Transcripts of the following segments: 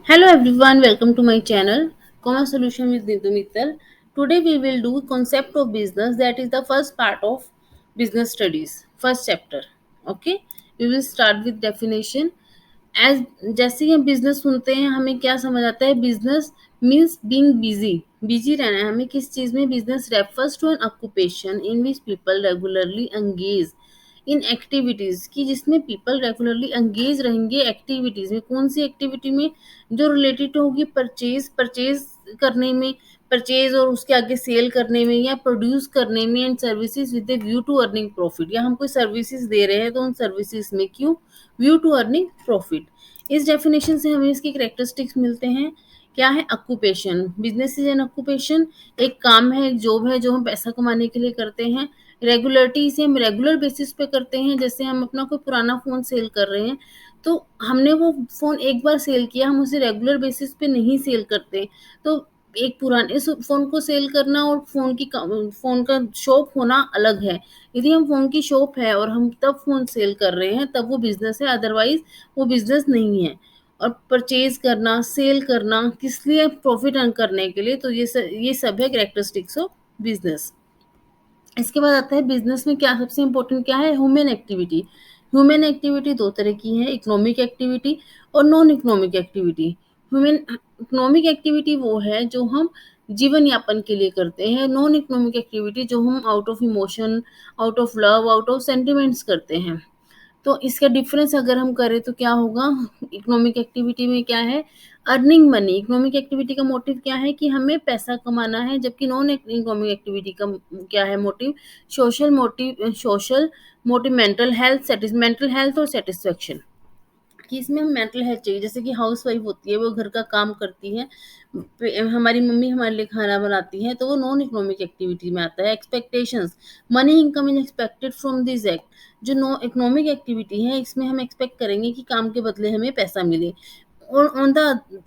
Hello everyone, welcome to my channel Common Solution with Nitu Mittal. Today we will do concept of business, that is the first part of business studies, first chapter. Okay, we will start with definition. As जैसे ही हम business सुनते हैं हमें क्या समझ आता है? Business means being busy, busy रहना है हमें किस चीज में? Business refers to an occupation in which people regularly engage in activities, की जिसमें पीपल रेगुलरली एंगेज रहेंगे एक्टिविटीज में। कौन सी एक्टिविटी में? जो रिलेटेड होगी परचेज, परचेज करने में, परचेज और उसके आगे सेल करने में या प्रोड्यूस करने में, and services with a view to earning profit, या हम कोई सर्विसेज दे रहे हैं तो उन सर्विसेज में क्यों? View to earning profit. इस डेफिनेशन से हमें इसके करेक्टरिस्टिक्स मिलते हैं। क्या है? Occupation, business is an occupation, एक काम है, एक जॉब है जो हम पैसा कमाने के लिए करते हैं। रेगुलरिटी, इसे हम रेगुलर बेसिस पे करते हैं। जैसे हम अपना कोई पुराना फ़ोन सेल कर रहे हैं, तो हमने वो फ़ोन एक बार सेल किया, हम उसे रेगुलर बेसिस पे नहीं सेल करते। तो एक पुराने इस फ़ोन को सेल करना और फ़ोन का शॉप होना अलग है। यदि हम फ़ोन की शॉप है और हम तब फ़ोन सेल कर रहे हैं, तब वो बिज़नेस है, अदरवाइज़ वो बिज़नेस नहीं है। और परचेज़ करना, सेल करना किस लिए? प्रॉफ़िट अर्न करने के लिए। तो ये सब है कैरेक्टरिस्टिक्स ऑफ बिज़नेस। इसके बाद आता है बिजनेस में क्या सबसे इम्पोर्टेंट क्या है? Human activity. ह्यूमन एक्टिविटी दो तरह की है, इकोनॉमिक एक्टिविटी और non economic activity. Human economic activity वो है जो हम जीवन यापन के लिए करते हैं। नॉन इकोनॉमिक एक्टिविटी जो हम out of emotion, out of love, out of sentiments करते हैं। तो इसका डिफरेंस अगर हम करें तो क्या होगा? इकोनॉमिक एक्टिविटी में क्या है? Earning money. इकोनॉमिक एक्टिविटी का मोटिव क्या है? कि हमें पैसा कमाना है, जबकि नॉन इकोनॉमिक एक्टिविटी का क्या है motive? Social motive, mental health और सेटिस्फेक्शन, कि इसमें हम मेंटल हेल्थ चाहिए। जैसे कि हाउस वाइफ होती है, वो घर का काम करती है, हमारी मम्मी हमारे लिए खाना बनाती है, तो वो नॉन इकोनॉमिक एक्टिविटी में आता है। Expectations, money income is expected from this act. जो नो इकोनॉमिक एक्टिविटी है, इसमें हम एक्सपेक्ट करेंगे कि काम के बदले हमें पैसा मिले। और ऑन द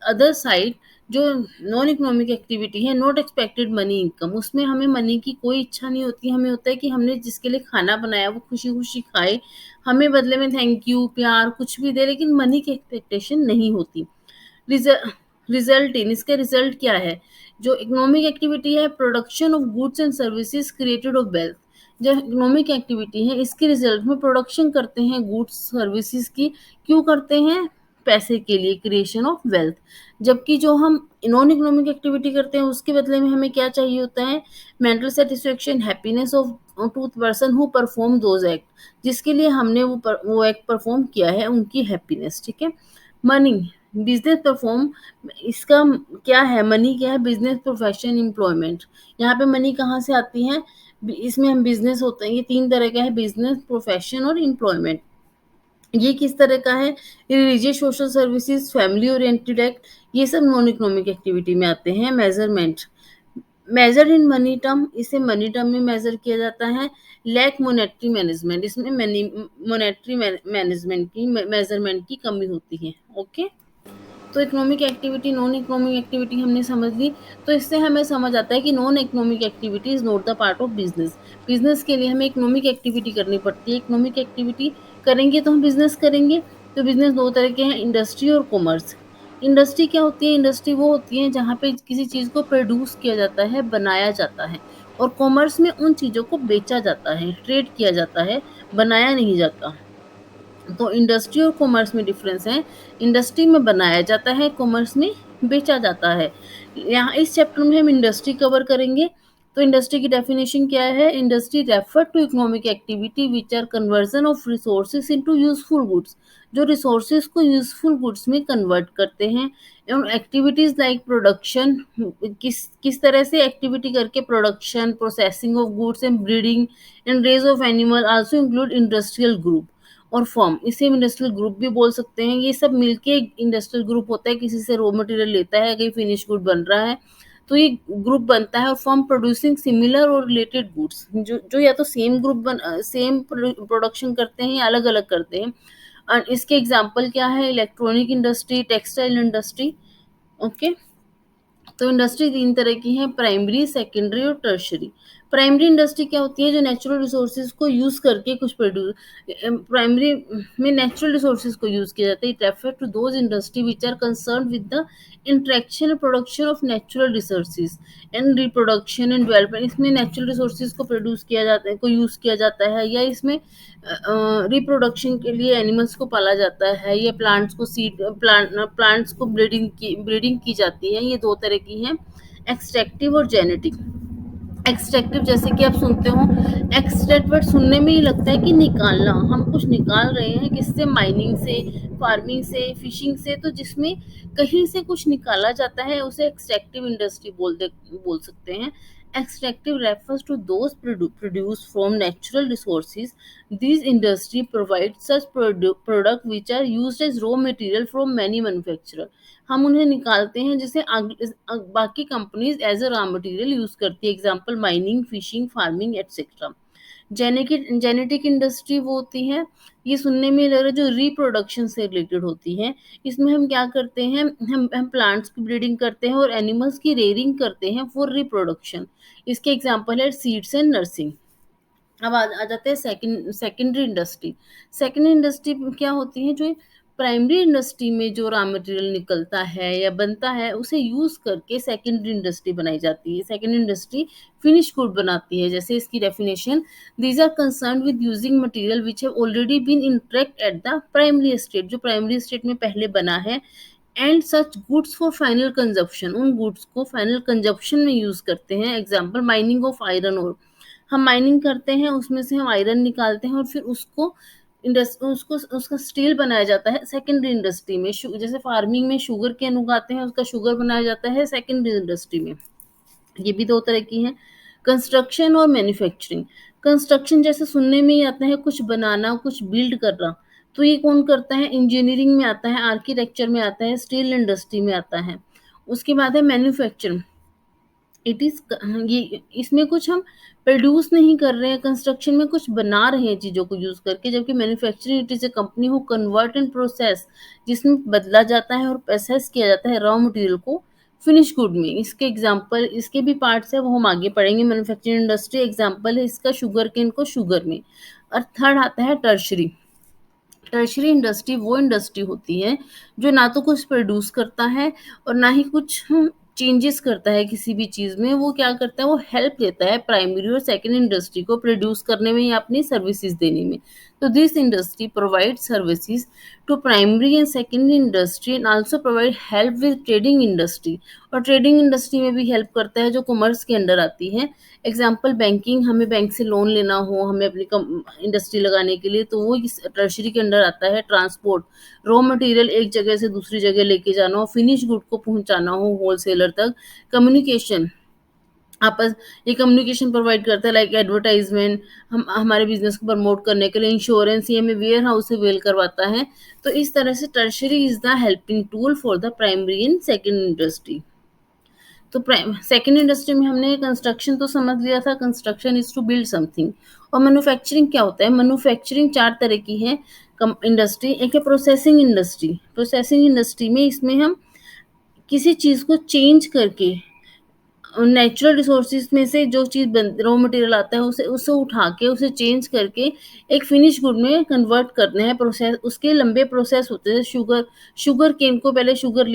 अदर साइड, जो नॉन इकोनॉमिक एक्टिविटी है, नॉट एक्सपेक्टेड मनी इनकम, उसमें हमें मनी की कोई इच्छा नहीं होती। हमें होता है कि हमने जिसके लिए खाना बनाया वो खुशी खुशी खाए, हमें बदले में थैंक यू, प्यार कुछ भी दे, लेकिन मनी की एक्सपेक्टेशन नहीं होती। रिजल्ट इन, इसका रिजल्ट क्या है? जो इकोनॉमिक एक्टिविटी है, production of goods and services created of wealth. जो इकोनॉमिक एक्टिविटी है, इसके रिजल्ट में प्रोडक्शन करते हैं गुड्स सर्विसेज की। क्यों करते हैं? पैसे के लिए, क्रिएशन ऑफ वेल्थ। जबकि जो हम नॉन इकोनॉमिक एक्टिविटी करते हैं, उसके बदले में हमें क्या चाहिए होता है? Mental satisfaction, happiness of to person who perform those act, जिसके लिए हमने वो एक्ट परफॉर्म किया है, उनकी हैप्पीनेस। ठीक है। मनी, बिजनेस परफॉर्म, इसका क्या है? मनी क्या है? Business profession employment. यहाँ पे मनी कहाँ से आती है? इसमें हम बिजनेस होते हैं, ये तीन तरह का है, बिजनेस, प्रोफेशन और एम्प्लॉयमेंट। ये किस तरह का है? Religious, social services, family oriented act, ये सब नॉन इकोनॉमिक एक्टिविटी में आते हैं। Measurement, measure in money term, इसे मनी टर्म में मेजर किया जाता है। लैक मोनेटरी मैनेजमेंट, इसमें मनी मोनेटरी मैनेजमेंट की, मेजरमेंट की कमी होती है। ओके। तो economic activity, non economic activity हमने समझ ली। तो इससे हमें समझ आता है कि non economic activity is not the part of business. Business के लिए हमें इकोनॉमिक एक्टिविटी करनी पड़ती है। इकोनॉमिक एक्टिविटी करेंगे तो हम बिजनेस करेंगे। तो बिजनेस दो तरह के हैं, इंडस्ट्री और कॉमर्स। इंडस्ट्री क्या होती है? इंडस्ट्री वो होती है जहाँ पे किसी चीज़ को प्रोड्यूस किया जाता है, बनाया जाता है। और कॉमर्स में उन चीज़ों को बेचा जाता है, ट्रेड किया जाता है, बनाया नहीं जाता। तो इंडस्ट्री और कॉमर्स में डिफरेंस है। इंडस्ट्री में बनाया जाता है, कॉमर्स में बेचा जाता है। यहाँ इस चैप्टर में हम इंडस्ट्री कवर करेंगे। तो इंडस्ट्री की डेफिनेशन क्या है? Industry refer to economic activity which are conversion of resources into useful goods, जो रिसोर्सेज को यूजफुल गुड्स में कन्वर्ट करते हैं। एवं एक्टिविटीज लाइक प्रोडक्शन, किस तरह से एक्टिविटी करके? Production, processing of goods and breeding and raise of animal also include industrial group और फर्म। इसे हम इंडस्ट्रियल ग्रुप भी बोल सकते हैं। ये सब मिलके एक इंडस्ट्रियल ग्रुप होता है। किसी से रॉ मटेरियल लेता है, कहीं फिनिश गुड बन रहा है, तो ये ग्रुप बनता है। और फर्म प्रोड्यूसिंग सिमिलर और रिलेटेड गुड्स, जो जो या तो सेम प्रोडक्शन करते हैं या अलग अलग करते हैं। और इसके एग्जाम्पल क्या है? Electronic industry, textile industry. Okay. तो इंडस्ट्री तीन तरह की है, प्राइमरी, सेकेंडरी और टर्शरी। प्राइमरी इंडस्ट्री क्या होती है? जो नेचुरल रिसोर्सेज को यूज करके कुछ प्रोड्यूस, प्राइमरी में नेचुरल रिसोर्सेज को यूज किया जाता है। It refer to those industry which are concern with the extraction and production of natural resources and reproduction and development. इसमें नेचुरल रिसोर्सेज को प्रोड्यूस किया जाता है, को यूज किया जाता है, या इसमें रिप्रोडक्शन के लिए एनिमल्स को पाला जाता है, या प्लांट्स को सीड प्लांट्स को ब्रीडिंग की जाती है। ये दो तरह की हैं, एक्सट्रैक्टिव और जेनेटिक। एक्सट्रैक्टिव जैसे कि आप सुनते हो, एक्सट्रैक्ट वर्ड सुनने में ही लगता है कि निकालना, हम कुछ निकाल रहे हैं किससे? माइनिंग से, फार्मिंग से, फिशिंग से। तो जिसमें कहीं से कुछ निकाला जाता है उसे एक्सट्रैक्टिव इंडस्ट्री बोल सकते हैं। Extractive refers to those produced from natural resources. These industry provide such product which are used as raw material from many manufacturer. हम उन्हें निकालते हैं जिसे बाकी companies as a raw material use करती है। Example mining, fishing, farming etcetera. Genetic industry वो होती है, ये सुनने में लग रहा है जो रिप्रोडक्शन से रिलेटेड होती है। इसमें हम क्या करते हैं? हम प्लांट्स की ब्रीडिंग करते हैं और एनिमल्स की रेयरिंग करते हैं फॉर रिप्रोडक्शन। इसके एग्जांपल है सीड्स एंड नर्सिंग। अब आ जाते हैं सेकेंडरी इंडस्ट्री। सेकेंडरी इंडस्ट्री क्या होती है? जो प्राइमरी इंडस्ट्री में जो रॉ मटेरियल निकलता है या बनता है उसे यूज करके सेकेंडरी इंडस्ट्री बनाई जाती है। सेकेंडरी इंडस्ट्री फिनिश गुड बनाती है। जैसे इसकी definition, these are concern with using material which have already been extract at the primary state, जो प्राइमरी स्टेट में पहले बना है, and such goods for final consumption, उन गुड्स को फाइनल कंजप्शन में यूज करते हैं। Example mining of iron ore, हम माइनिंग करते हैं, उसमें से हम आयरन निकालते हैं और फिर उसका स्टील बनाया जाता है सेकेंडरी इंडस्ट्री में। जैसे फार्मिंग में शुगर केन उगाते हैं, उसका शुगर बनाया जाता है सेकेंडरी इंडस्ट्री में। ये भी दो तरह की हैं। कंस्ट्रक्शन और मैन्युफैक्चरिंग। कंस्ट्रक्शन जैसे सुनने में ही आता है कुछ बनाना, कुछ बिल्ड करना, तो ये कौन करता है? इंजीनियरिंग में आता है, आर्किटेक्चर में आता है, स्टील इंडस्ट्री में आता है। उसके बाद है मैन्युफैक्चरिंग। इट इज ये इसमें कुछ हम प्रोड्यूस नहीं कर रहे हैं, कंस्ट्रक्शन में कुछ बना रहे हैं चीज़ों को यूज़ करके। जबकि manufacturing it is a company हो कन्वर्ट एंड प्रोसेस, जिसमें बदला जाता है और प्रोसेस किया जाता है रॉ मटेरियल को फिनिश गुड में। इसके एग्जांपल, इसके भी पार्ट्स है वो हम आगे पढ़ेंगे। मैन्युफैक्चरिंग इंडस्ट्री एग्जांपल है इसका शुगर केन को शुगर में। और थर्ड आता है टर्शरी। टर्शरी इंडस्ट्री वो इंडस्ट्री होती है जो ना तो कुछ प्रोड्यूस करता है और ना ही कुछ चेंजेस करता है किसी भी चीज़ में। वो क्या करता है? वो हेल्प लेता है प्राइमरी और सेकेंड इंडस्ट्री को प्रोड्यूस करने में या अपनी सर्विसेज देने में। तो this industry provide services to primary and secondary industry and also provide help with trading industry, और ट्रेडिंग इंडस्ट्री में भी हेल्प करता है जो कॉमर्स के अंडर आती है। एग्जाम्पल बैंकिंग, हमें बैंक से लोन लेना हो हमें अपनी इंडस्ट्री लगाने के लिए, तो वो इस टर्शरी के अंडर आता है। ट्रांसपोर्ट, रॉ मटेरियल एक जगह से दूसरी जगह लेके जाना हो, फिनिश गुड को पहुंचाना हो होलसेलर तक। कम्युनिकेशन, आपस ये कम्युनिकेशन प्रोवाइड करता है, लाइक एडवर्टाइजमेंट, हम हमारे बिजनेस को प्रमोट करने के लिए। इंश्योरेंस, ये हमें वेयर हाउस से वेल करवाता है। तो इस तरह से tertiary is the helping tool for the primary and second industry. तो सेकेंड इंडस्ट्री में हमने कंस्ट्रक्शन तो समझ लिया था, construction is to build something. और मैन्युफैक्चरिंग क्या होता है? मैन्युफैक्चरिंग चार तरह की है इंडस्ट्री। एक है प्रोसेसिंग इंडस्ट्री। प्रोसेसिंग इंडस्ट्री में इसमें हम किसी चीज़ को चेंज करके नेचुरल रिसोर्सेज में से जो चीज़ रॉ मटेरियल आता है उसे उसे उठा के उसे चेंज करके एक फिनिश गुड में कन्वर्ट करना है। प्रोसेस, उसके लंबे प्रोसेस होते हैं। शुगर केन को पहले शुगर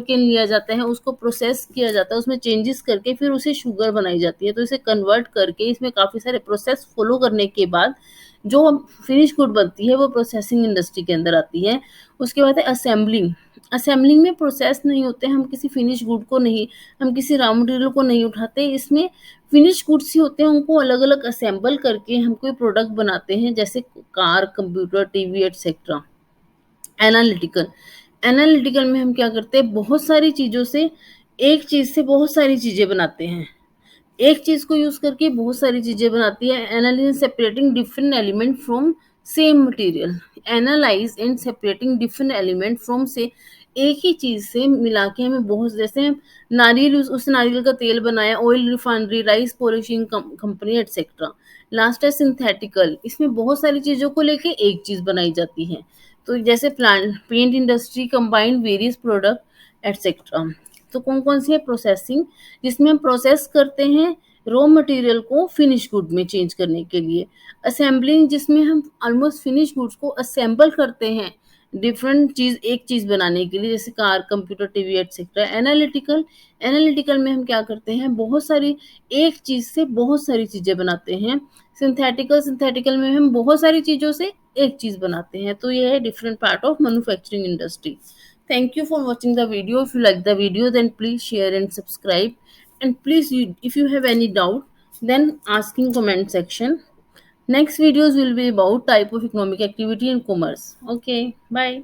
केन लिया जाता है, उसको प्रोसेस किया जाता है, उसमें चेंजेस करके फिर उसे शुगर बनाई जाती है। तो इसे कन्वर्ट करके इसमें काफ़ी सारे प्रोसेस फॉलो करने के बाद जो फिनिश गुड बनती है वो प्रोसेसिंग इंडस्ट्री के अंदर आती है। उसके बाद है असेंबलिंग। असेंबलिंग में प्रोसेस नहीं होते, हम किसी फिनिश गुड को नहीं, हम किसी रॉ मटेरियल को नहीं उठाते, इसमें फिनिश गुड्स ही होते हैं, उनको अलग अलग असेंबल करके हम कोई प्रोडक्ट बनाते हैं, जैसे car, computer, TV etcetera. Analytical, analytical में हम क्या करते हैं? बहुत सारी चीज़ों से, एक चीज़ से बहुत सारी चीज़ें बनाते हैं। एक चीज़ को यूज़ करके बहुत सारी चीज़ें बनाती है। Analysis separating different element from same material. Analyse and separating different element from से, एक ही चीज़ से मिला के हमें बहुत, जैसे नारियल, उस नारियल का तेल बनाया, oil refinery, rice polishing company etcetera. Last है सिंथेटिकल, इसमें बहुत सारी चीज़ों को लेके एक चीज़ बनाई जाती है। तो जैसे paint industry combined various product etcetera. तो कौन कौन सी है? प्रोसेसिंग, जिसमें हम प्रोसेस करते हैं रॉ मटेरियल को फिनिश गुड में चेंज करने के लिए। असेंबलिंग, जिसमें हम ऑलमोस्ट फिनिश गुड्स को असेंबल करते हैं डिफरेंट चीज़, एक चीज़ बनाने के लिए, जैसे car, computer, TV etcetera. Analytical, analytical में हम क्या करते हैं, बहुत सारी एक चीज़ से बहुत सारी चीज़ें बनाते हैं। सिंथेटिकल, सिंथेटिकल में हम बहुत सारी चीज़ों से एक चीज़ बनाते हैं। तो ये है different part of manufacturing industry. Thank you for watching the video. If you like the video, then please share and subscribe. And please, if you have any doubt, then ask in comment section. Next videos will be about type of economic activity and commerce. Okay, bye.